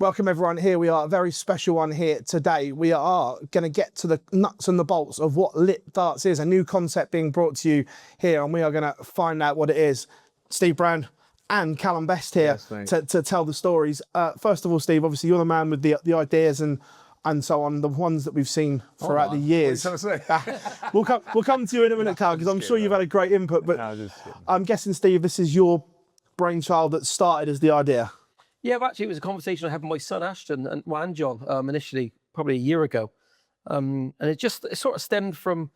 Welcome everyone. Here we are, a very special one here today. We are going to get to the nuts and the bolts of what Lit Darts is, a new concept being brought to you here, and we are going to find out what it is. Steve Brown and Calum Best here to tell the stories. First of all, Steve, obviously you're the man with the ideas and so on, the ones that we've seen throughout the years. What are you trying to say? we'll come to you in a minute, Calum, because I'm sure you've had a great input, but I'm guessing, Steve, this is your brainchild that started as the idea. Yeah, well, actually, it was a conversation I had with my son Ashton and John initially, probably a year ago, and it sort of stemmed from,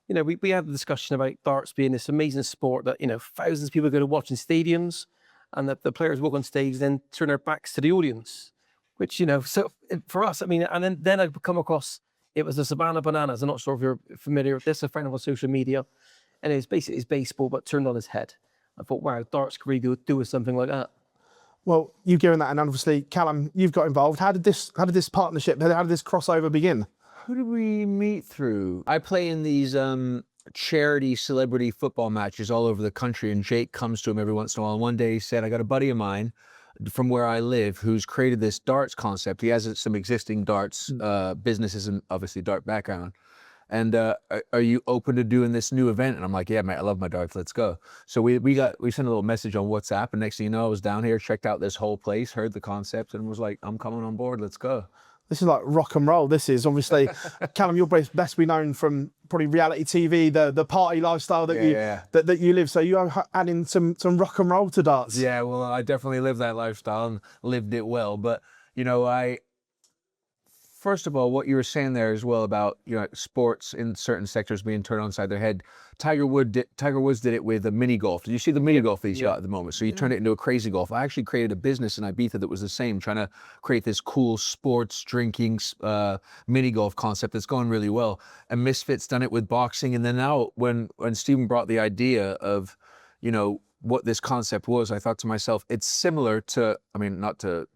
you know, we had the discussion about darts being this amazing sport that, you know, thousands of people go to watch in stadiums, and that the players walk on stage then turn their backs to the audience, which, you know, so for us, I mean, and then I've come across, it was the Savannah Bananas. I'm not sure if you're familiar with this, a friend of on social media, and it's basically his baseball but turned on his head. I thought, wow, darts could really do with something like that. Well, you've given that, and obviously, Calum, you've got involved. How did this partnership, how did this crossover begin? Who did we meet through? I play in these charity celebrity football matches all over the country, and Jake comes to him every once in a while. And one day he said, I got a buddy of mine from where I live who's created this darts concept. He has some existing darts businesses and obviously dart background. And are you open to doing this new event? And I'm like, yeah, mate, I love my darts, let's go. So we sent a little message on WhatsApp, and next thing you know, I was down here, checked out this whole place, heard the concept, and was like, I'm coming on board, let's go. This is like rock and roll. This is obviously, Calum, you're best be known from probably reality TV, the party lifestyle that that you live. So you are adding some rock and roll to darts. Yeah, well, I definitely live that lifestyle and lived it well. But, you know, first of all, what you were saying there as well about, you know, sports in certain sectors being turned on side their head. Tiger Woods did it with a mini golf. Did you see the mini golf that he's got at the moment? So you turned it into a crazy golf. I actually created a business in Ibiza that was the same, trying to create this cool sports drinking mini golf concept that's going really well. And Missfits done it with boxing. And then now when Stephen brought the idea of, you know, what this concept was, I thought to myself, it's similar to, I mean, not to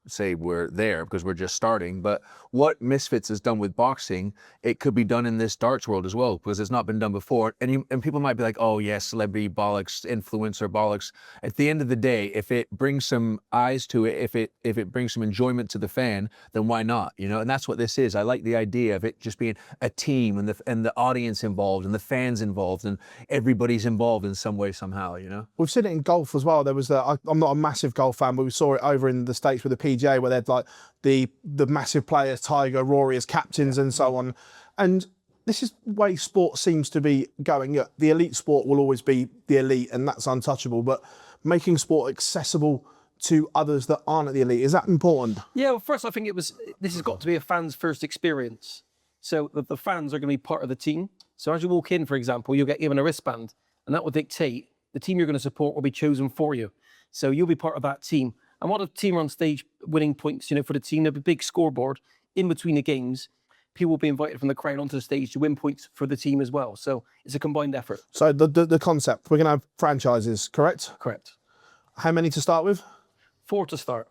say we're there because we're just starting, but what Missfits has done with boxing, it could be done in this darts world as well, because it's not been done before. And people might be like, oh yeah, celebrity bollocks, influencer bollocks. At the end of the day, if it brings some eyes to it, if it brings some enjoyment to the fan, then why not? You know, and that's what this is. I like the idea of it just being a team and the audience involved and the fans involved and everybody's involved in some way somehow. You know, we've seen it in golf as well. There was I'm not a massive golf fan, but we saw it over in the States with the PGA, where they'd like the massive players, Tiger, Rory as captains and so on. And this is the way sport seems to be going. Yeah, the elite sport will always be the elite, and that's untouchable, but making sport accessible to others that aren't at the elite, is that important? Yeah, well, first I think this has got to be a fan's first experience. So the fans are going to be part of the team. So as you walk in, for example, you'll get given a wristband, and that will dictate the team you're going to support will be chosen for you. So you'll be part of that team. And while the team are on stage winning points, you know, for the team, there'll be a big scoreboard in between the games. People will be invited from the crowd onto the stage to win points for the team as well. So it's a combined effort. So the concept, we're going to have franchises, correct? Correct. How many to start with? 4 to start.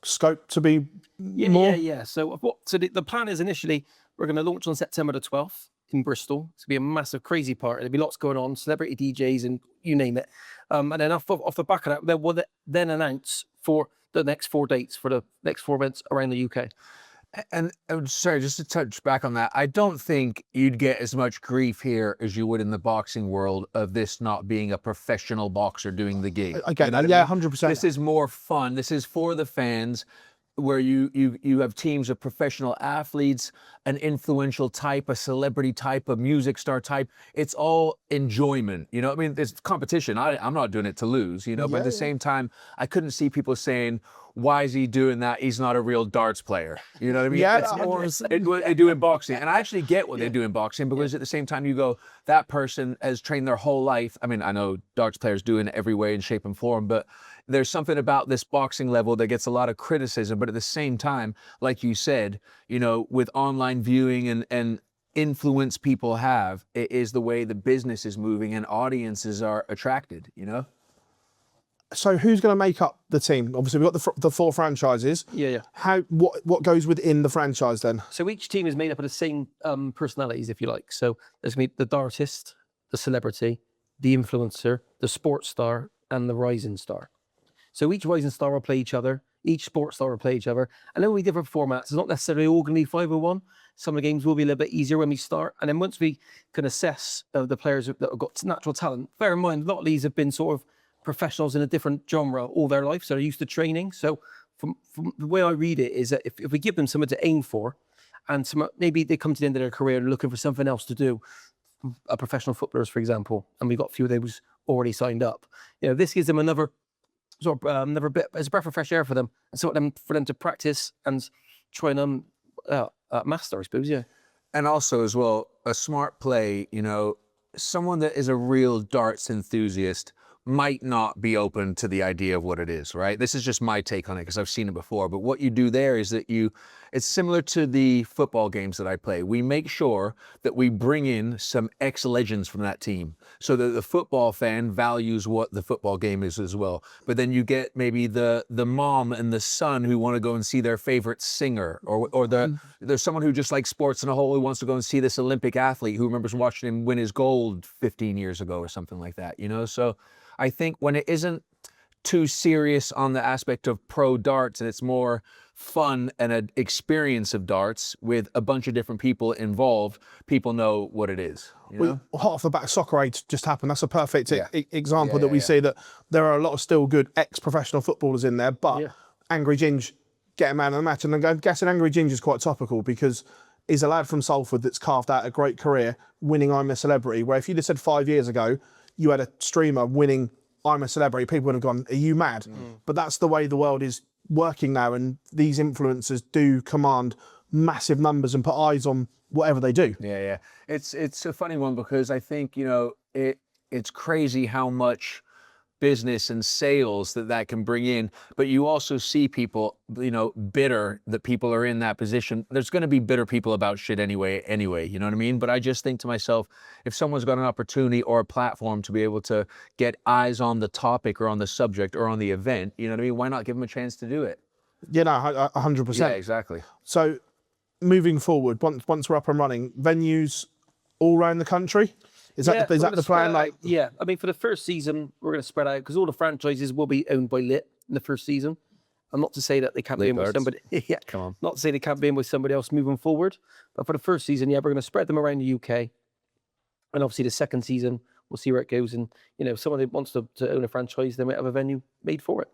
Scope to be more? Yeah. So the plan is initially we're going to launch on September the 12th in Bristol. It's going to be a massive, crazy party. There'll be lots going on, celebrity DJs and you name it. And then off the back of that, we'll then announce for the next 4 dates for the next 4 events around the UK. And sorry, just to touch back on that, I don't think you'd get as much grief here as you would in the boxing world of this not being a professional boxer doing the gig. I get that, yeah, 100%. This is more fun. This is for the fans, where you have teams of professional athletes, an influential type, a celebrity type, a music star type. It's all enjoyment, you know. I mean, it's competition. I'm not doing it to lose, you know. But at the same time, I couldn't see people saying, why is he doing that? He's not a real darts player. You know what I mean? Yeah, it's more what they do in boxing. And I actually get what they do in boxing, because at the same time you go, that person has trained their whole life. I mean, I know darts players do in every way and shape and form, but there's something about this boxing level that gets a lot of criticism. But at the same time, like you said, you know, with online viewing and influence people have, it is the way the business is moving and audiences are attracted, you know? So who's going to make up the team? Obviously, we've got the 4 franchises. Yeah. What goes within the franchise then? So each team is made up of the same personalities, if you like. So there's going to be the dartist, the celebrity, the influencer, the sports star, and the rising star. So each rising star will play each other. Each sports style will play each other. And then we different formats. It's not necessarily all going to be 5-on-1. Some of the games will be a little bit easier when we start. And then once we can assess the players that have got natural talent, bear in mind, a lot of these have been sort of professionals in a different genre all their life, so they're used to training. So from the way I read it is that if we give them something to aim for, and maybe they come to the end of their career and looking for something else to do, professional footballers, for example, and we've got a few of those already signed up. This gives them another sort of another bit as a breath of fresh air for them, and so for them to practice and try and master, I suppose. Yeah. And also as well, a smart play. Someone that is a real darts enthusiast might not be open to the idea of what it is, right? This is just my take on it because I've seen it before. But what you do there is that it's similar to the football games that I play. We make sure that we bring in some ex-legends from that team so that the football fan values what the football game is as well. But then you get maybe the mom and the son who want to go and see their favorite singer, or there's someone who just likes sports in a whole who wants to go and see this Olympic athlete who remembers watching him win his gold 15 years ago or something like that, So I think when it isn't too serious on the aspect of pro darts and it's more fun and an experience of darts with a bunch of different people involved, people know what it is. Well, hot off the back, Soccer Aid just happened. That's a perfect example that we see that there are a lot of still good ex-professional footballers in there, but Angry Ginge get a man of the match. And I'm guessing Angry Ginge is quite topical because he's a lad from Salford that's carved out a great career winning I'm a Celebrity, where if you'd have said 5 years ago, you had a streamer winning I'm a Celebrity, people would have gone, are you mad? But that's the way the world is working now, and these influencers do command massive numbers and put eyes on whatever they do. Yeah. It's a funny one because I think, it's crazy how much business and sales that can bring in, but you also see people, bitter that people are in that position. There's going to be bitter people about shit anyway, you know what I mean? But I just think to myself, if someone's got an opportunity or a platform to be able to get eyes on the topic or on the subject or on the event, you know what I mean? Why not give them a chance to do it? 100%. Yeah, exactly. So moving forward, once we're up and running, venues all around the country? Is that the plan? I mean, for the first season, we're going to spread out because all the franchises will be owned by Lit in the first season. And not to say that they can't be in with somebody. Come on. Not to say they can't be in with somebody else moving forward. But for the first season, we're going to spread them around the UK. And obviously the second season, we'll see where it goes. And, someone who wants to own a franchise, they might have a venue made for it.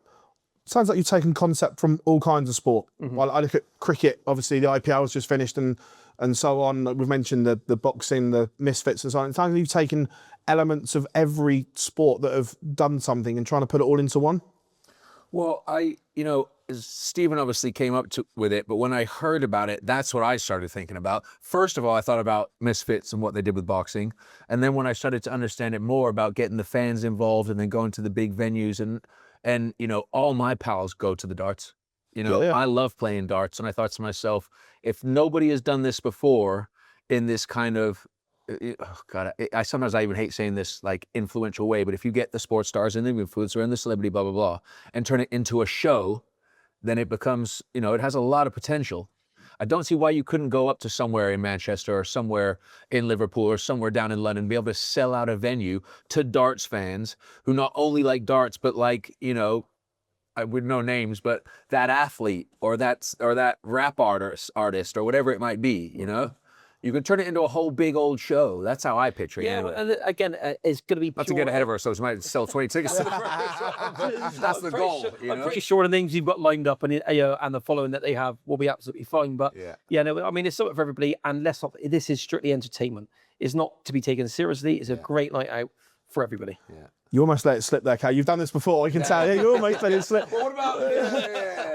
Sounds like you've taken concept from all kinds of sport. While I look at cricket, obviously the IPL has just finished and so on. We've mentioned the boxing, the Missfits and so on. It sounds like you've taken elements of every sport that have done something and trying to put it all into one. Well, Stephen obviously came up with it, but when I heard about it, that's what I started thinking about. First of all, I thought about Missfits and what they did with boxing. And then when I started to understand it more about getting the fans involved and then going to the big venues and all my pals go to the darts. I love playing darts. And I thought to myself, if nobody has done this before in this kind of, I sometimes I even hate saying this like influential way, but if you get the sports stars and the influencer and the celebrity, blah, blah, blah, and turn it into a show, then it becomes, it has a lot of potential. I don't see why you couldn't go up to somewhere in Manchester or somewhere in Liverpool or somewhere down in London and be able to sell out a venue to darts fans who not only like darts, but like, with no names, but that athlete or that rap artist or whatever it might be, You can turn it into a whole big old show. That's how I picture it. Yeah, anyway. and again, it's going to be Not to get ahead of ourselves, we might sell 20 tickets. That's the goal. I'm pretty sure the names you've got lined up and the following that they have will be absolutely fine. But I mean, it's something for everybody. And this is strictly entertainment. It's not to be taken seriously. It's a great night out for everybody. Yeah. You almost let it slip there, Cal. You've done this before, I can tell. Yeah, you almost let it slip. What about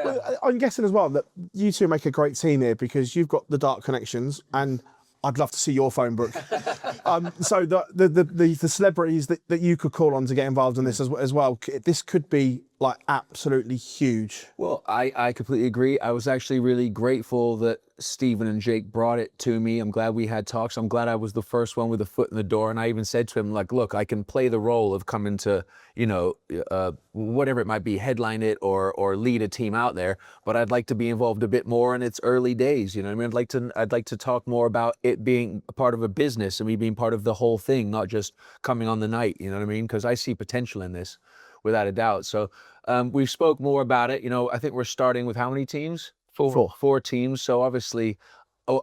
Well, I'm guessing as well that you two make a great team here because you've got the dart connections and I'd love to see your phone book. So the celebrities that you could call on to get involved in this as well, this could be like absolutely huge. Well, I completely agree. I was actually really grateful that Stephen and Jake brought it to me. I'm glad we had talks. I'm glad I was the first one with a foot in the door. And I even said to him, like, look, I can play the role of coming to, whatever it might be, headline it or lead a team out there. But I'd like to be involved a bit more in its early days. You know what I mean? I'd like to talk more about it being a part of a business and me being part of the whole thing, not just coming on the night. You know what I mean? Because I see potential in this, without a doubt. So We spoke more about it. You know, I think we're starting with how many teams? Four teams. So obviously,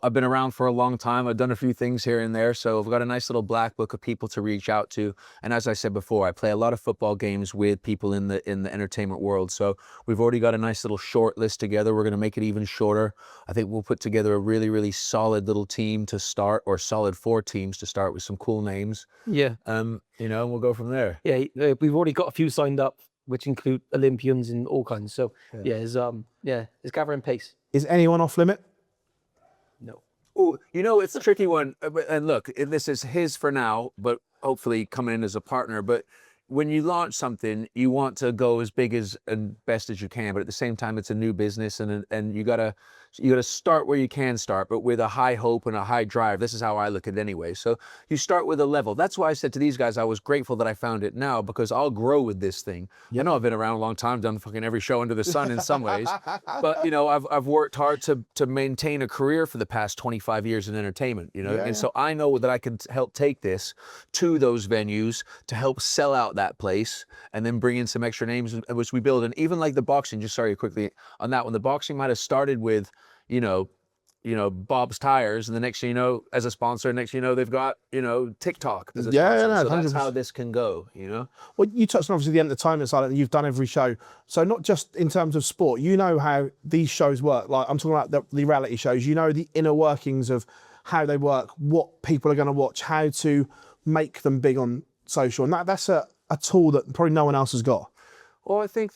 I've been around for a long time. I've done a few things here and there. So I've got a nice little black book of people to reach out to. And as I said before, I play a lot of football games with people in the entertainment world. So we've already got a nice little short list together. We're going to make it even shorter. I think we'll put together a really, really solid little team to start, or solid 4 teams to start with some cool names. Yeah. You know, and we'll go from there. Yeah, we've already got a few signed up, which include Olympians and all kinds. So it's gathering pace. Is anyone off limit? No. Oh, you know, it's a tricky one. And look, this is his for now, but hopefully coming in as a partner. But when you launch something, you want to go as big as and best as you can. But at the same time, it's a new business, and you gotta start where you can start, but with a high hope and a high drive. This is how I look at it anyway. So you start with a level. That's why I said to these guys, I was grateful that I found it now, because I'll grow with this thing. I know I've been around a long time, done fucking every show under the sun in some ways, but you know, I've worked hard to maintain a career for the past 25 years in entertainment, you know, so I know that I can help take this to those venues to help sell out that place, and then bring in some extra names, which we build. And even like the boxing, just sorry quickly on that one, the boxing might have started with, you know, Bob's Tires, and the next thing you know, as a sponsor, next thing you know, they've got, you know, TikTok as a sponsor. No, so that's 100%. how this can go, you know. Well, you touched on obviously the entertainment side, and you've done every show. So not just in terms of sport, you know how these shows work. Like I'm talking about the reality shows. You know the inner workings of how they work, what people are going to watch, how to make them big on social, and that's a tool that probably no one else has got. Well, I think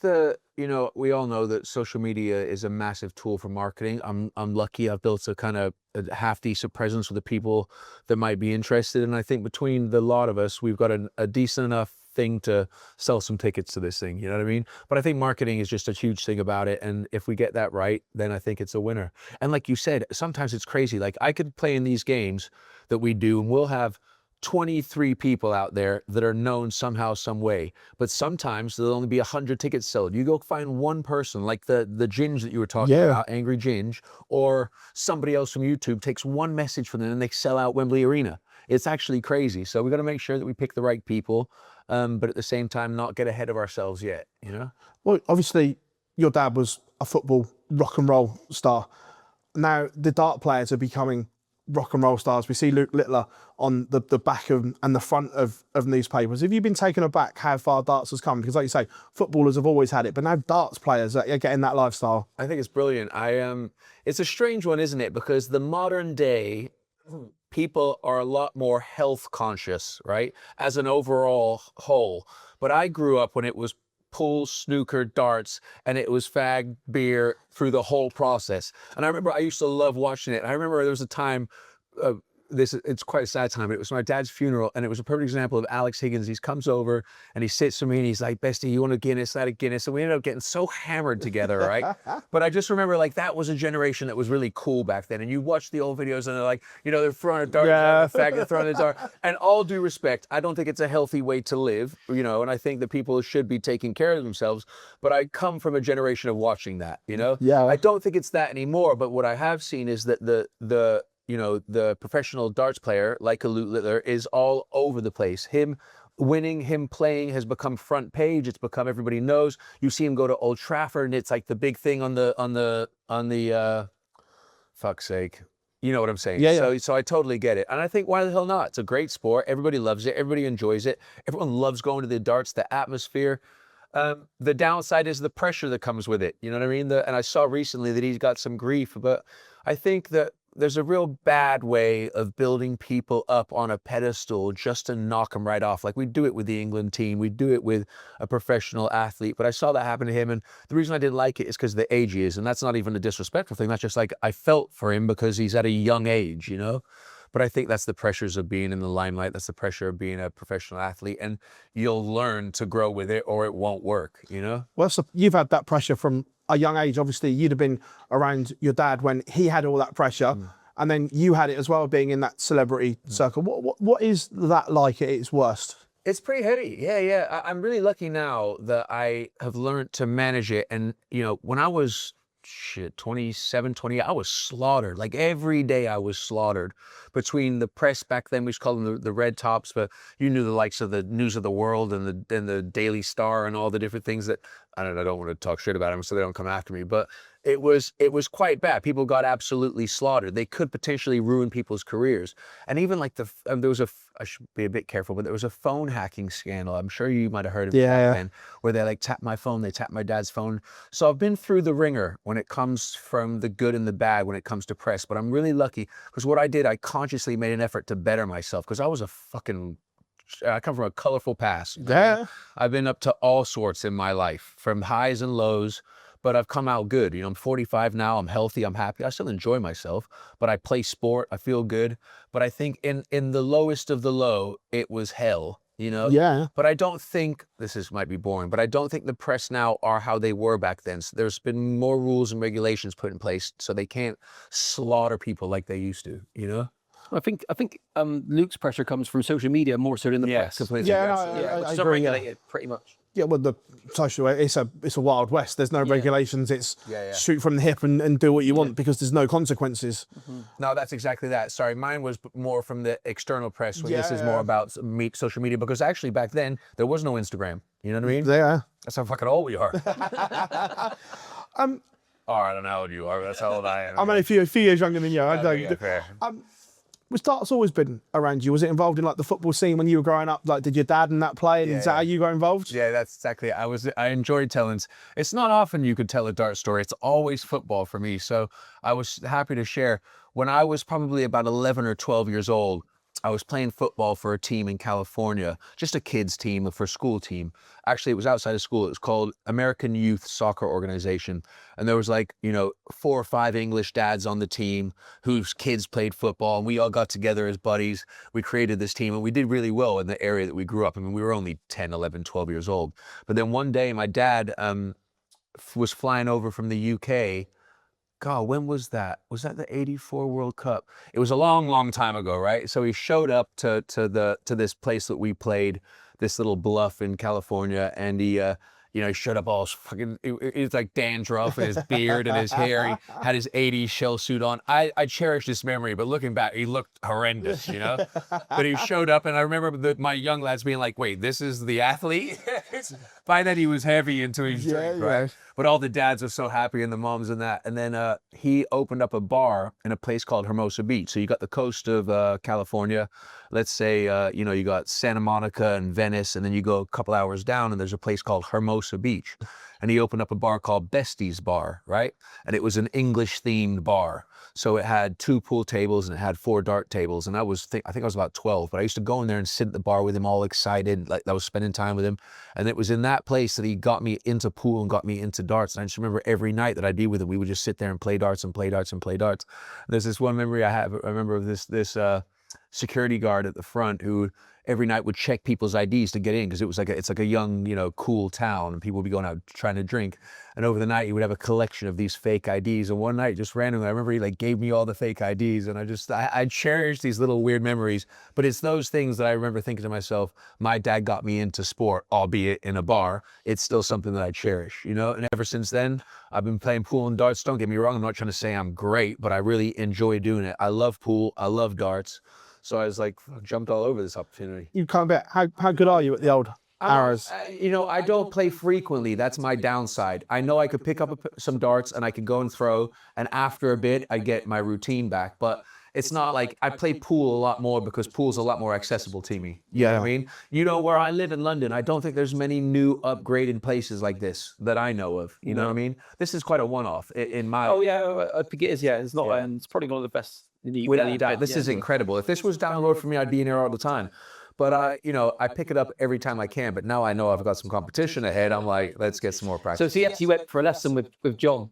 you know, we all know that social media is a massive tool for marketing. I'm lucky I've built a kind of a half-decent presence with the people that might be interested. And I think between the lot of us, we've got a decent enough thing to sell some tickets to this thing, you know what I mean? But I think marketing is just a huge thing about it. And if we get that right, then I think it's a winner. And like you said, sometimes it's crazy. Like I could play in these games that we do, and we'll have 23 people out there that are known somehow, some way. But sometimes there'll only be 100 tickets sold. You go find one person, like the Ginge that you were talking about, Angry Ginge, or somebody else from YouTube takes one message from them and they sell out Wembley Arena. It's actually crazy. So we got to make sure that we pick the right people, but at the same time, not get ahead of ourselves yet, you know? Well, obviously, your dad was a football rock and roll star. Now, the dart players are becoming rock and roll stars. We see Luke Littler on the back of and the front of newspapers. Have you been taken aback how far darts has come? Because like you say, footballers have always had it, but now darts players are getting that lifestyle. I think it's brilliant. It's a strange one, isn't it? Because the modern day people are a lot more health conscious, right? As an overall whole. But I grew up when it was pool, snooker, darts, and it was fag, beer through the whole process. And I remember I used to love watching it. I remember there was a time, it's quite a sad time, but it was my dad's funeral, and it was a perfect example of Alex Higgins. He comes over and he sits with me and he's like, "Bestie, you want a Guinness?" I had a Guinness. And we ended up getting so hammered together, right? But I just remember like that was a generation that was really cool back then. And you watch the old videos and they're like, you know, they're throwing a dart, they're throwing a dart. And all due respect, I don't think it's a healthy way to live, you know, and I think that people should be taking care of themselves. But I come from a generation of watching that, you know? Yeah. I don't think it's that anymore. But what I have seen is that the professional darts player, like a Luke Littler, is all over the place. Him winning, him playing has become front page. It's become everybody knows. You see him go to Old Trafford, and it's like the big thing on the fuck's sake. You know what I'm saying? Yeah. So I totally get it. And I think why the hell not? It's a great sport. Everybody loves it. Everybody enjoys it. Everyone loves going to the darts, the atmosphere. The downside is the pressure that comes with it. You know what I mean? And I saw recently that he's got some grief, but I think that there's a real bad way of building people up on a pedestal just to knock them right off. Like we do it with the England team. We do it with a professional athlete. But I saw that happen to him. And the reason I didn't like it is because of the age he is. And that's not even a disrespectful thing. That's just like I felt for him because he's at a young age, you know? But I think that's the pressures of being in the limelight. That's the pressure of being a professional athlete. And you'll learn to grow with it or it won't work, you know? Well, so you've had that pressure from a young age. Obviously, you'd have been around your dad when he had all that pressure. And then you had it as well, being in that celebrity circle. What is that like at its worst? It's pretty heady. Yeah. I'm really lucky now that I have learned to manage it. And, you know, when I was shit, 27, 28. I was slaughtered. Like every day I was slaughtered between the press back then. We used to call them the red tops, but you knew the likes of the News of the World and the Daily Star and all the different things that, I don't want to talk shit about them so they don't come after me, but it was quite bad. People got absolutely slaughtered. They could potentially ruin people's careers. And even like there was I should be a bit careful, but there was a phone hacking scandal. I'm sure you might have heard of it back then, where they like tapped my phone, they tapped my dad's phone. So I've been through the ringer when it comes from the good and the bad when it comes to press, but I'm really lucky because what I did, I consciously made an effort to better myself because I was I come from a colorful past. Yeah. I've been up to all sorts in my life, from highs and lows, but I've come out good. You know, I'm 45 now, I'm healthy, I'm happy. I still enjoy myself, but I play sport, I feel good. But I think in the lowest of the low, it was hell, you know? Yeah. But I don't think, might be boring, but I don't think the press now are how they were back then. So there's been more rules and regulations put in place so they can't slaughter people like they used to, you know? I think Luke's pressure comes from social media more so than the press. Completely. Yeah, Which I is agree. unregulated, pretty much. Yeah, well, the social, it's a wild west. There's no regulations. It's shoot from the hip and do what you want because there's no consequences. No, that's exactly that. Sorry, mine was more from the external press. Where this is more about social media because actually back then there was no Instagram. You know what I mean? Yeah. That's how fucking old we are. Oh, I don't know how old you are. But that's how old I am. I'm only a few years younger than you. I know. Yeah, fair. Was darts always been around you? Was it involved in like the football scene when you were growing up? Like, did your dad and that play? And is that how you got involved? Yeah, that's exactly it. I enjoyed telling. It's not often you could tell a dart story. It's always football for me. So I was happy to share. When I was probably about 11 or 12 years old, I was playing football for a team in California, just a kids team, for a school team. Actually, it was outside of school. It was called American Youth Soccer Organization. And there was 4 or 5 English dads on the team whose kids played football. And we all got together as buddies. We created this team and we did really well in the area that we grew up. I mean, we were only 10, 11, 12 years old. But then one day my dad was flying over from the UK. God, when was that? Was that the '84 World Cup? It was a long, long time ago, right? So he showed up to this place that we played, this little bluff in California, and he showed up all fucking, it was like dandruff in his beard and his hair. He had his '80s shell suit on. I cherish this memory, but looking back, he looked horrendous, you know? But he showed up, and I remember my young lads being like, wait, this is the athlete? By then he was heavy into his drink, right? But all the dads were so happy and the moms and that. And then he opened up a bar in a place called Hermosa Beach. So you got the coast of California. Let's say, you got Santa Monica and Venice, and then you go a couple hours down and there's a place called Hermosa Beach. And he opened up a bar called Bestie's Bar, right? And it was an English themed bar. So it had 2 pool tables and it had 4 dart tables. And I think I was about 12, but I used to go in there and sit at the bar with him all excited, like I was spending time with him. And it was in that place that he got me into pool and got me into darts. And I just remember every night that I'd be with him, we would just sit there and play darts and play darts and play darts. And there's this one memory I remember of this security guard at the front who every night would check people's IDs to get in because it's like a young, cool town and people would be going out trying to drink. And over the night, he would have a collection of these fake IDs. And one night, just randomly, I remember he gave me all the fake IDs. And I cherish these little weird memories. But it's those things that I remember thinking to myself, my dad got me into sport, albeit in a bar. It's still something that I cherish, And ever since then, I've been playing pool and darts. Don't get me wrong, I'm not trying to say I'm great, but I really enjoy doing it. I love pool, I love darts. So I was jumped all over this opportunity. You can't bet. How good are you at the old arrows? I don't play frequently. That's my downside. I know I could pick up some darts and I could go and throw, and after a bit, I get my routine back. But it's not like I play pool a lot more because pool's a lot more accessible to me. You know what I mean? Where I live in London, I don't think there's many new upgraded places like this that I know of. You know what I mean? This is quite a one-off in my... Oh, yeah, I think it is, yeah. It's not, it's probably one of the best... Without a doubt, this is incredible. If this was down the road for me, I'd be in here all the time. But I pick it up every time I can. But now I know I've got some competition ahead. I'm like, let's get some more practice. So he actually went for a lesson with John,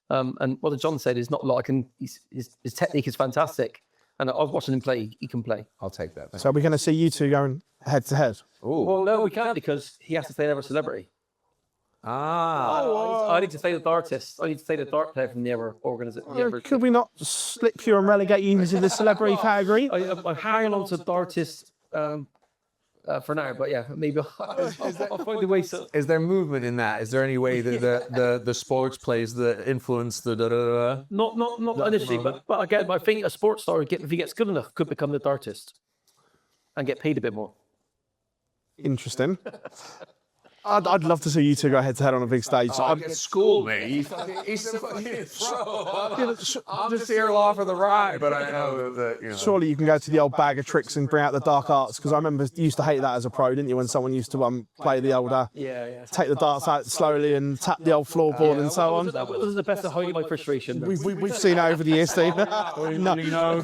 and what John said is not like his technique is fantastic. And I was watching him play. He can play. I'll take that. So we're going to see you two going head to head. Ooh. Well, no, we can't because he has to play another celebrity. I need to play the dartist. I need to play the dart player from the other organisation. Could we not slip you and relegate you into the celebrity category? I'm hanging on to dartist for now. But yeah, maybe I'll find a way. So Is there movement in that? Is there any way that the sports plays that influence the da-da-da-da? not initially, but again, I think a sports star, if he gets good enough, could become the dartist and get paid a bit more. Interesting. I'd love to see you two go head to head on a big stage. So I'm at school, mate. He's a fucking pro. I'm just here along for the ride, but I know that, you know. surely you can go to the old bag of tricks and bring out the dark arts, because I remember you used to hate that as a pro, didn't you, when someone used to play the old Yeah. take the darts out slowly and tap the old floorboard and so on. That was the best of hiding my frustration. We've seen it over the years, Steve. No, you know,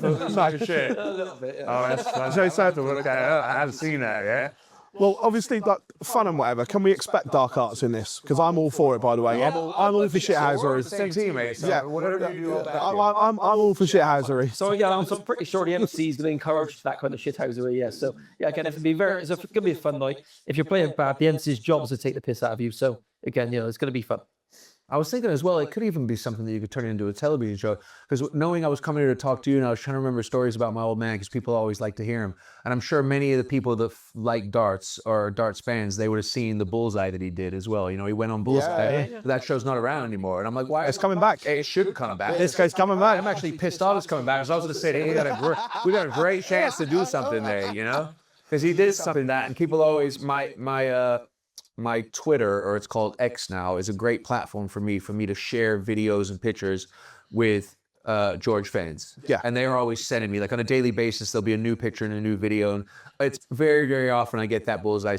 shit. A little bit. Yeah. Oh, that's so sad to look at. I haven't seen that yet. Well, obviously, like fun and whatever. Can we expect dark arts in this? Because I'm all for it, by the way. I'm all for shithousery. Same team, mate. So Yeah, whatever you do, I'm all for shithousery. So yeah, I'm pretty sure the MC is going to encourage that kind of shithousery. Yeah. So yeah, again, it's going to be a fun night. If you're playing bad, the MC's job is to take the piss out of you. So again, it's going to be fun. I was thinking as well, it could even be something that you could turn into a television show. Because knowing I was coming here to talk to you, and I was trying to remember stories about my old man, because people always like to hear him. And I'm sure many of the people that like darts or darts fans, they would have seen the Bullseye that he did as well. You know, he went on Bullseye. Yeah. But that show's not around anymore. And I'm like, why? It's coming back. It should come back. This guy's coming back. I'm actually pissed off it's coming back. Because I was going to say, hey, we got a great chance to do something there, you know? Because he did something that, and people always, my Twitter, or it's called X now, is a great platform for me to share videos and pictures with George fans. Yeah. And they're always sending me, like on a daily basis, there'll be a new picture and a new video. And it's very, very often I get that bullseye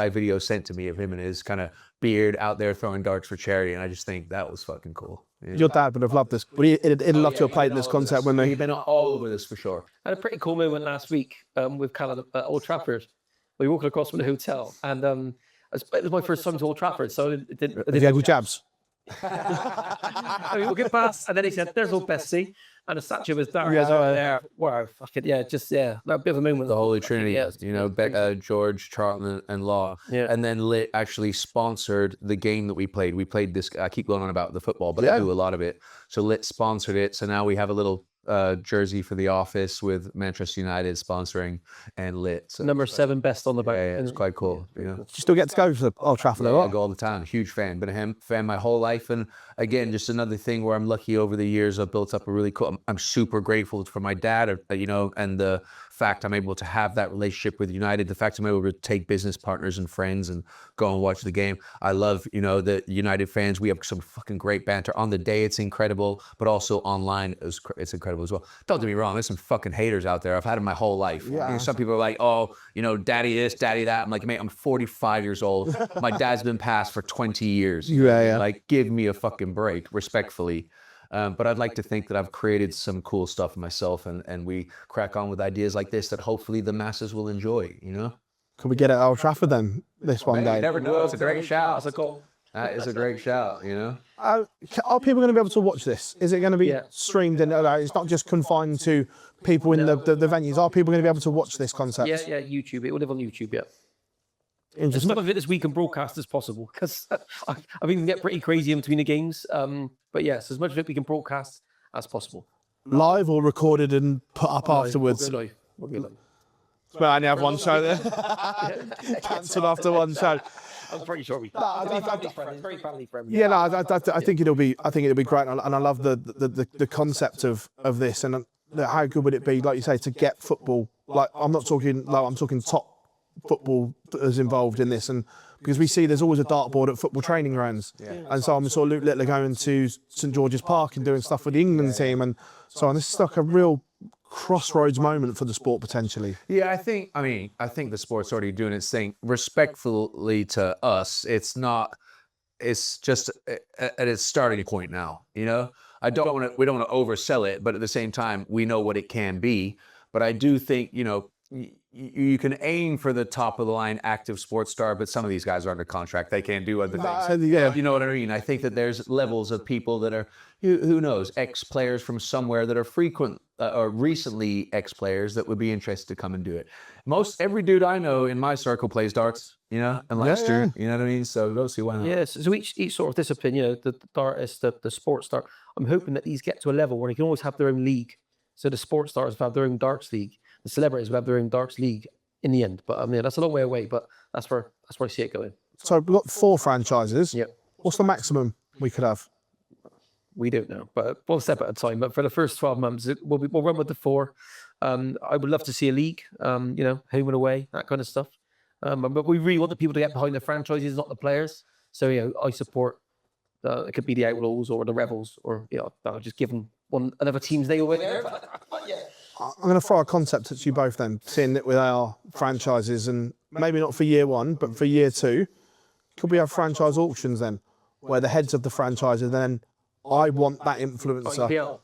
video sent to me of him and his kind of beard out there throwing darts for charity. And I just think that was fucking cool. Yeah. Your dad would have loved this. He'd love to have played in this concept, wouldn't he? He'd been all over this for sure. I had a pretty cool moment last week with Calum at Old Trafford. We were walking across from the hotel, and it was my first time to Old Trafford, so I didn't Have you had good jabs? I mean, we'll get past, and then he said, "There's old Bessie," and the statue was Darius over there. Wow, fucking that bit of a moment. The Holy Trinity, Yeah. you know, George, Charlton, and Law. Yeah. And then Lit actually sponsored the game that we played. We played this, I keep going on about the football, but I do a lot of it. So Lit sponsored it. So now we have a little jersey for the office with Manchester United sponsoring and Lit. So Number 7 best on the back. yeah, it's quite cool. You know? Do you still get to go to Old Trafford a I lot? go all the time. Huge fan. Been a fan my whole life. And again, just another thing where I'm lucky over the years. I've built up a really cool. I'm super grateful for my dad, you know, and the fact I'm able to have that relationship with United. The fact I'm able to take business partners and friends and go and watch the game. I love, you know, the United fans. We have some fucking great banter on the day. It's incredible, but also online, it's incredible as well. Don't get me wrong. There's some fucking haters out there. I've had them my whole life. Yeah. You know, some people are like, oh, you know, daddy this, daddy that. I'm like, mate, I'm 45 years old. My dad's been passed for 20 years. Yeah. Like, give me a fucking break, respectfully. But I'd like to think that I've created some cool stuff myself, and we crack on with ideas like this that hopefully the masses will enjoy, you know? Could we get it at Old Trafford then, this one You day? never know. It's a great shout. That is a great shout, you know? Are people going to be able to watch this? Is it going to be Yeah. streamed? And it's not just confined to people in the venues. Are people going to be able to watch this concept? Yeah, YouTube. It will live on YouTube, yeah. As Interesting. much of it as we can broadcast as possible, because I think we can get pretty crazy in between the games. But yes, as much of it we can broadcast as possible. Live or recorded and put up afterwards? We'll go live. Well, I only have one show there. Cancelled after one show. I'm pretty sure we can. It's very family friendly. Yeah, no, I think it'll be great, and I love the concept of this, and how good would it be, like you say, to get football? Like I'm talking top football is involved in this, and because we see there's always a dartboard at football training grounds, and so I'm Luke Littler going to St George's Park and doing stuff with the England team, and so on. This is like a real crossroads moment for the sport potentially. Yeah, I think the sport's already doing its thing. Respectfully to us, it's just at its starting point now, you know? we don't want to oversell it, but at the same time, we know what it can be. But I do think, you know, you can aim for the top of the line active sports star, but some of these guys are under contract. They can't do other things. Yeah. You know what I mean? I think that there's levels of people that are, who knows, ex-players from somewhere that are frequent or recently ex-players that would be interested to come and do it. Every dude I know in my circle plays darts, you know, and Leicester, you know what I mean? So go see why not. Yes, so each sort of discipline, you know, the dartist, the sports star, I'm hoping that these get to a level where they can always have their own league. So the sports stars have their own darts league. The celebrities will have their own darts league in the end. But yeah, that's a long way away. But that's where I see it going. So we've got 4 franchises. Yep. What's the maximum we could have? We don't know, but one step at a time. But for the first 12 months, we'll run with the 4. I would love to see a league, home and away, that kind of stuff. But we really want the people to get behind the franchises, not the players. So, I support, it could be the Outlaws or the Rebels, or, I'll just give them another team's name over there. I'm going to throw a concept at you both then, seeing that with our franchises, and maybe not for year 1, but for year 2, could we have franchise auctions then, where the heads of the franchises then, I want that influencer. IPL.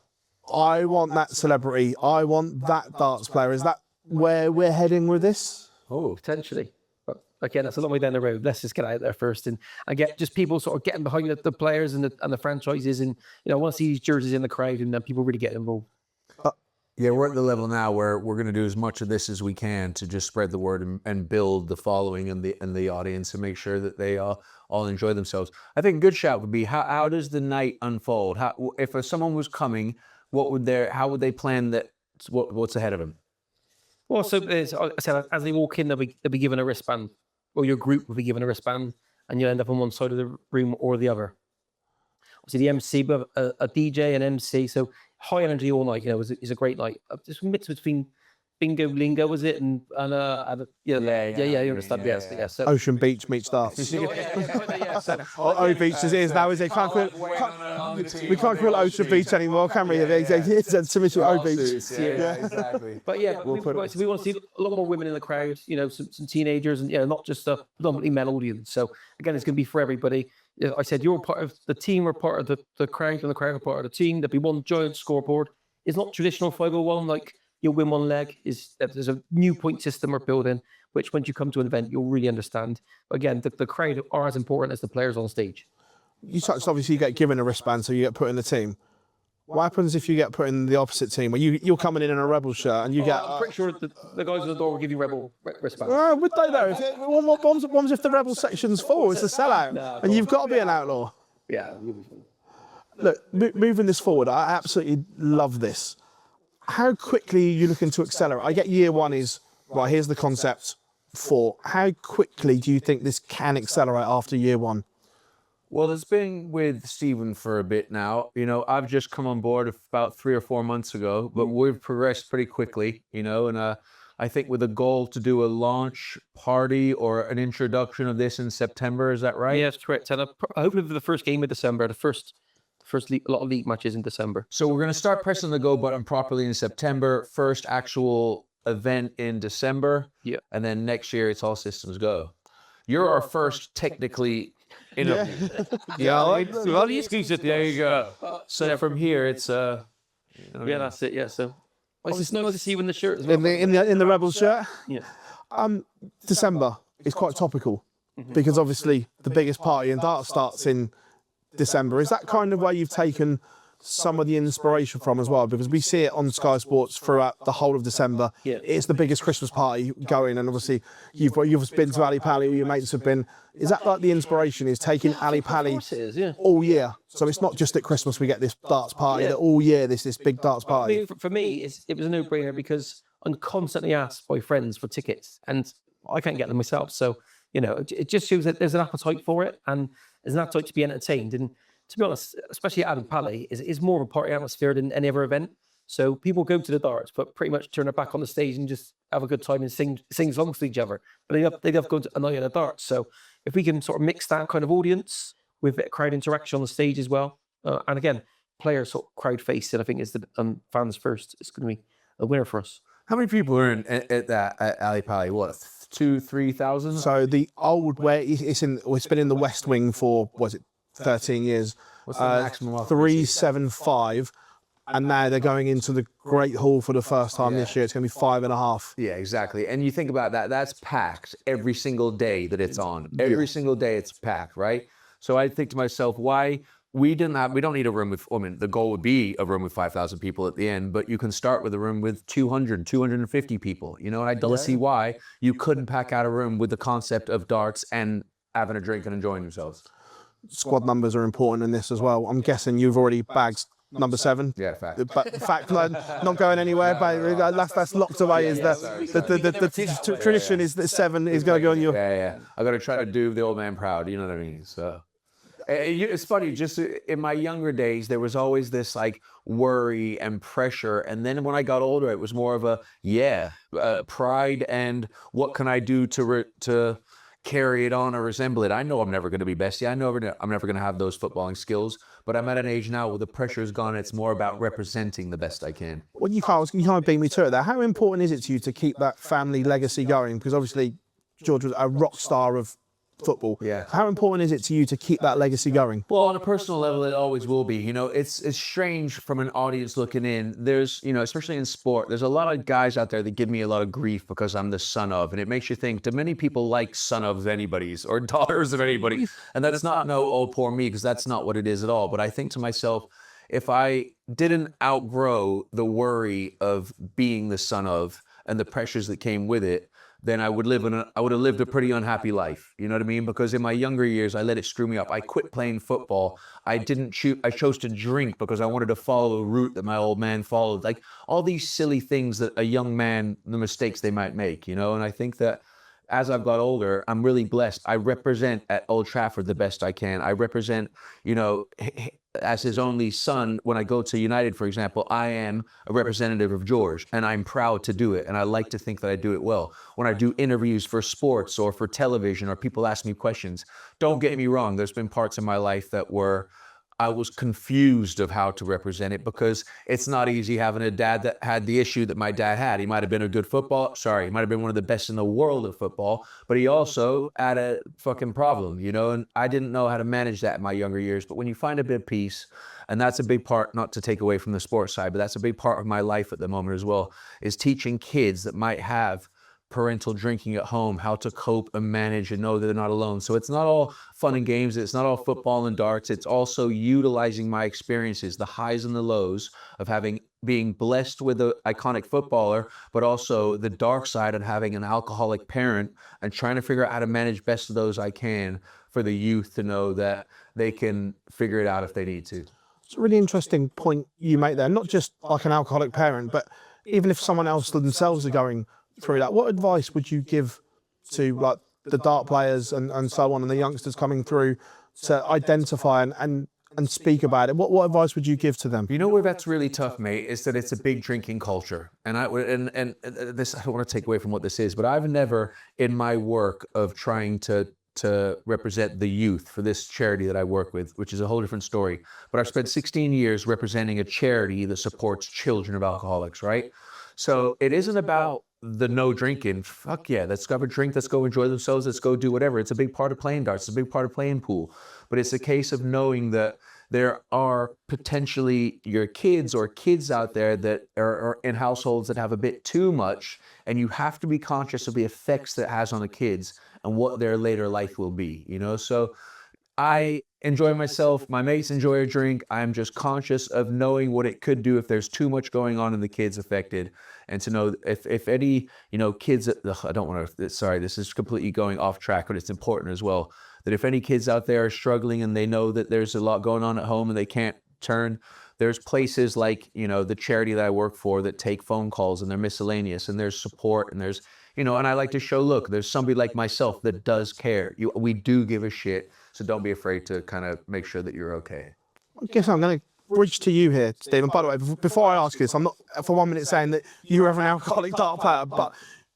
I want that celebrity. I want that darts player. Is that where we're heading with this? Oh, potentially. But again, that's a long way down the road. Let's just get out there first and get just people sort of getting behind the players and the franchises. And, I want to see these jerseys in the crowd and then people really get involved. Yeah, we're at the level now where we're going to do as much of this as we can to just spread the word and build the following and the audience and make sure that they all enjoy themselves. I think a good shout would be how does the night unfold? If someone was coming, how would they plan that? What's ahead of them? Well, so as I said, as they walk in, they'll be given a wristband, or your group will be given a wristband, and you'll end up on one side of the room or the other. Obviously, the MC, but a DJ and MC, so high energy all night. Is a great night. Just mix between bingo lingo, was it? And you understand? Yeah. So, Ocean Beach meets darts. O Beach as it is now, is it? We can't call it Ocean Beach anymore, can we? It's similar to O Beach. Yeah, exactly. But yeah, we want to see a lot more women in the crowd. Some teenagers, and not just a predominantly male audience. So again, it's going to be for everybody. I said you're part of the team, or part of the crowd, and the crowd are part of the team. There'll be one giant scoreboard. It's not traditional 501 like you'll win one leg. There's a new point system we're building, which once you come to an event, you'll really understand. But again, the crowd are as important as the players on stage. You touched, obviously, you get given a wristband, so you get put in the team. What happens if you get put in the opposite team, where you're coming in a Rebel shirt and you get... I'm pretty sure the guys at the door will give you Rebel wristbands. Would they though? What bombs if the Rebel section's full? It's a sellout, and you've got to be an outlaw. Yeah, you'll be fine. Look, moving this forward, I absolutely love this. How quickly are you looking to accelerate? I get year 1 is, right, here's the concept 4. How quickly do you think this can accelerate after year 1? Well, it's been with Stephen for a bit now. I've just come on board about 3 or 4 months ago, but we've progressed pretty quickly, and I think with a goal to do a launch party or an introduction of this in September. Is that right? Yes, correct. And hopefully for the first game of December, the first a lot of league matches in December. So we're going to start pressing the go button properly in September. First actual event in December. Yeah. And then next year it's all systems go. You're our first technically interview. Well, the exclusive. There you go. So from here it's yeah, that's it. Yeah. So it's nice to see you in the shirt as well. In the Rebel shirt. Yeah. December is quite topical because obviously the biggest party in darts starts in December. Is that kind of where you've taken some of the inspiration from as well? Because we see it on Sky Sports throughout the whole of December. Yeah. It's the biggest Christmas party going, and obviously you've been to Ali Pali, or your mates have been. Is that like the inspiration? Is taking Ali Pali all year? So it's not just at Christmas we get this darts party. That all year this big darts party. I mean, for me, it was a no-brainer because I'm constantly asked by friends for tickets, and I can't get them myself. So it just shows that there's an appetite for it, and there's an appetite to be entertained. And to be honest, especially at Ali Pali, is more of a party atmosphere than any other event. So people go to the darts, but pretty much turn their back on the stage and just have a good time and sing songs to each other. But they love going to a night at the darts. So if we can sort of mix that kind of audience with crowd interaction on the stage as well, and again, players sort of crowd facing, I think is the fans first. It's going to be a winner for us. How many people are at Ali Pali? What, 2,000-3,000? So the old it's been in the West Wing for 13 years. What's the maximum? 375, and now they're going into the Great Hall for the first time this year. It's going to be 5.5. Yeah, exactly. And you think about that, that's packed every single day that it's on. Every single day it's packed, right? So I think to myself, why we don't need a room with, the goal would be a room with 5,000 people at the end, but you can start with a room with 200, 250 people, and I don't see why you couldn't pack out a room with the concept of darts and having a drink and enjoying themselves. Squad numbers are important in this as well. I'm guessing you've already bagged number 7. Yeah, fact. But fact, not going anywhere. But that's locked away. Is the tradition is that 7 is going to go on your. Yeah. I got to try to do the old man proud. You know what I mean? So. It's funny, just in my younger days, there was always this like worry and pressure. And then when I got older, it was more of a, pride and what can I do to carry it on or resemble it. I know I'm never going to be best. Yeah, I'm never going to have those footballing skills. But I'm at an age now where the pressure is gone. It's more about representing the best I can. Well, you kind of beat me to it there. How important is it to you to keep that family legacy going? Because obviously George was a rock star of football. Yeah. How important is it to you to keep that legacy going? Well, on a personal level, it always will be. You know, it's strange from an audience looking in. There's, especially in sport, there's a lot of guys out there that give me a lot of grief because I'm the son of, and it makes you think, do many people like son of anybody's or daughters of anybody? And that's not oh, poor me, because that's not what it is at all. But I think to myself, if I didn't outgrow the worry of being the son of and the pressures that came with it, then I would have lived a pretty unhappy life. You know what I mean? Because in my younger years, I let it screw me up. I quit playing football. I chose to drink because I wanted to follow a route that my old man followed. Like all these silly things that a young man, the mistakes they might make, And I think that as I've got older, I'm really blessed. I represent at Old Trafford the best I can. I represent, as his only son, when I go to United, for example, I am a representative of George, and I'm proud to do it. And I like to think that I do it well. When I do interviews for sports or for television or people ask me questions, don't get me wrong, there's been parts of my life that I was confused of how to represent it, because it's not easy having a dad that had the issue that my dad had. He might have been a good he might have been one of the best in the world at football, but he also had a fucking problem, and I didn't know how to manage that in my younger years. But when you find a bit of peace, and that's a big part, not to take away from the sports side, but that's a big part of my life at the moment as well, is teaching kids that might have parental drinking at home how to cope and manage and know that they're not alone. So it's not all fun and games. It's not all football and darts. It's also utilizing my experiences, the highs and the lows of being blessed with an iconic footballer, but also the dark side of having an alcoholic parent, and trying to figure out how to manage best of those I can for the youth to know that they can figure it out if they need to. It's a really interesting point you make there. Not just like an alcoholic parent, but even if someone else themselves are going through that, what advice would you give to like the dart players and so on, and the youngsters coming through to identify and speak about it? What advice would you give to them? You know where that's really tough, mate, is that it's a big drinking culture. And this, I don't want to take away from what this is, but I've never, in my work of trying to represent the youth for this charity that I work with, which is a whole different story, but I've spent 16 years representing a charity that supports children of alcoholics, right? So it isn't about the no drinking. Fuck yeah, let's go have a drink, let's go enjoy themselves, let's go do whatever. It's a big part of playing darts, it's a big part of playing pool. But it's a case of knowing that there are potentially your kids or kids out there that are in households that have a bit too much, and you have to be conscious of the effects that it has on the kids and what their later life will be, So I enjoy myself, my mates enjoy a drink. I'm just conscious of knowing what it could do if there's too much going on and the kids affected. And to know if any, kids, I don't want to, sorry, this is completely going off track, but it's important as well, that if any kids out there are struggling and they know that there's a lot going on at home and they can't turn, there's places like, the charity that I work for that take phone calls, and they're miscellaneous, and there's support, and there's, and I like to show, look, there's somebody like myself that does care. We do give a shit. So don't be afraid to kind of make sure that you're okay. I guess I'm going to bridge to you here, Stephen. By the way, before I ask this, I'm not for 1 minute saying that you're an alcoholic dart player, but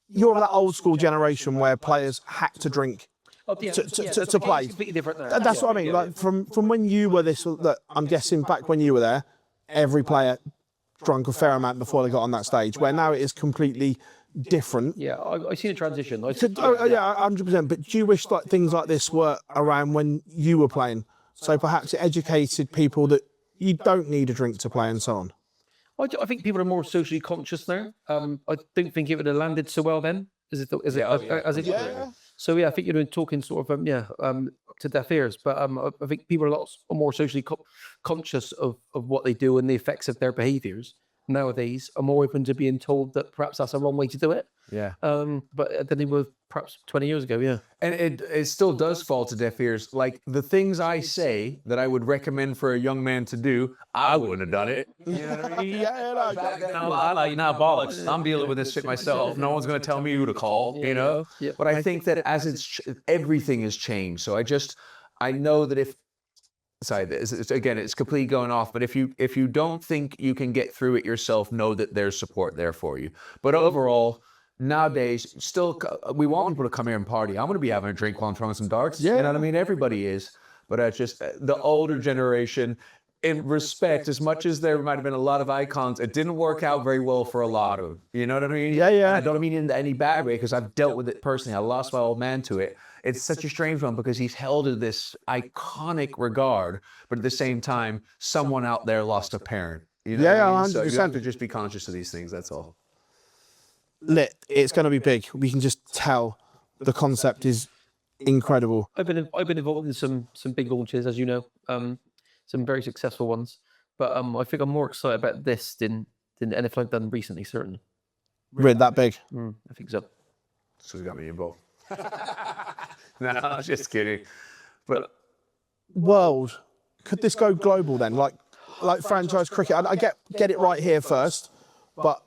you're of that old school generation where players had to drink to play. It's completely different now. That's what I mean. Like from when you were this, I'm guessing back when you were there, every player drunk a fair amount before they got on that stage, where now it is completely different. Yeah, I've seen a transition. Yeah, 100%. But do you wish like things like this were around when you were playing? So perhaps it educated people that you don't need a drink to play and so on. I think people are more socially conscious now. I don't think it would have landed so well then, as it. So yeah, I think you're talking sort of to deaf ears. But I think people are a lot more socially conscious of what they do and the effects of their behaviours. nowadays are more open to being told that perhaps that's a wrong way to do it. Yeah. But than they were perhaps 20 years ago. Yeah. And it still does fall to deaf ears. Like the things I say that I would recommend for a young man to do, I wouldn't have done it. You know what I mean? I like, bollocks. I'm dealing with this shit myself. No one's going to tell me who to call, you know? Yeah. But I think that everything has changed. So I know that again, it's completely going off, but if you don't think you can get through it yourself, know that there's support there for you. But overall, nowadays, still, we want people to come here and party. I'm going to be having a drink while I'm throwing some darts. Yeah. You know what I mean? Everybody is. But it's just the older generation, in respect, as much as there might have been a lot of icons, it didn't work out very well for a lot of them. You know what I mean? Yeah, yeah. I don't mean in any bad way, because I've dealt with it personally. I lost my old man to it. It's such a strange one because he's held in this iconic regard, but at the same time, someone out there lost a parent. You know Yeah, what I mean? So you 100%. have to just be conscious of these things, that's all. Lit. It's going to be big. We can just tell the concept is incredible. I've been involved in some big launches, as you know, some very successful ones. But I think I'm more excited about this than anything I've done recently. Certainly, Really that big. I think so. So he got me involved. No, I was just kidding. But World. Could this go global then? Like franchise cricket. I get it right here first, but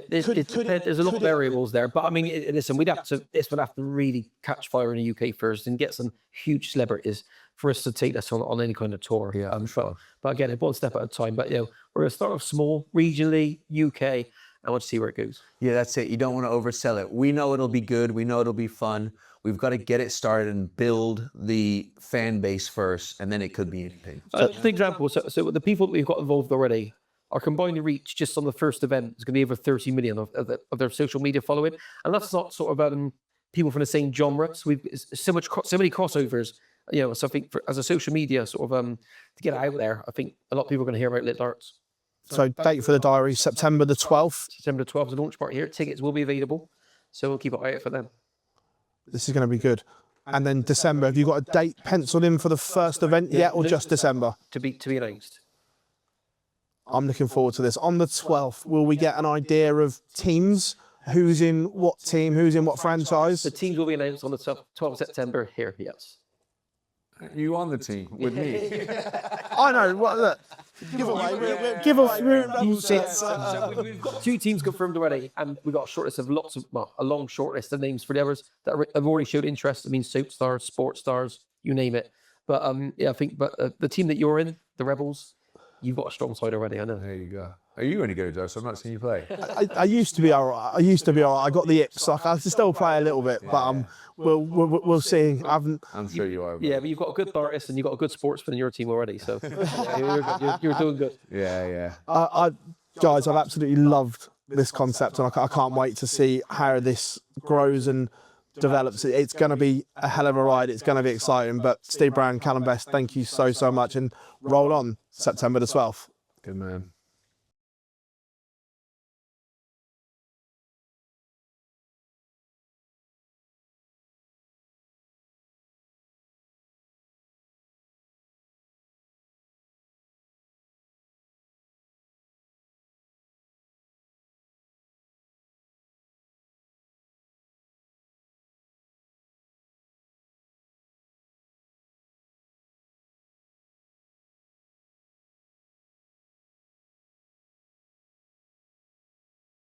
There's a lot of variables there, but I mean, listen, this would have to really catch fire in the UK first and get some huge celebrities for us to take this on any kind of tour. Yeah, I'm sure. But again, one step at a time. But we're going to start off small, regionally, UK. I want to see where it goes. Yeah, that's it. You don't want to oversell it. We know it'll be good. We know it'll be fun. We've got to get it started and build the fan base first, and then it could be anything. For example, so the people that we've got involved already, our combined reach just on the first event is going to be over 30 million of their social media following, and that's not sort of people from the same genre. So we've so many crossovers. So I think as a social media sort of to get out there, I think a lot of people are going to hear about Lit Darts. so date for the diary, September the 12th. September the 12th is the launch party here. Tickets will be available, so we'll keep an eye out for them. This is going to be good. And then December, have you got a date penciled in for the first event yet, or just December? To be announced. I'm looking forward to this. On the 12th, will we get an idea of teams? Who's in what team? Who's in what franchise? The teams will be announced on the 12th of September here, yes. You on the team with me? I know. What? Look, give away. Give away. So we've got 2 teams confirmed already, and we've got a short list of a long short list of names for the others that have already showed interest. I mean, soap stars, sports stars, you name it. But I think the team that you're in, the Rebels, you've got a strong side already. I know. There you go. Are you any good, Joe? So I'm not seeing you play. I used to be all right. I got the ips. I can still play a little bit, but we'll see. I'm sure you are. Yeah, but you've got a good artist and you've got a good sportsman in your team already. So you're doing good. Yeah. Guys, I've absolutely loved this concept, and I can't wait to see how this grows and develops. It's going to be a hell of a ride. It's going to be exciting. But Steve Brown, Calum Best, thank you so much, and roll on September the 12th. Good man.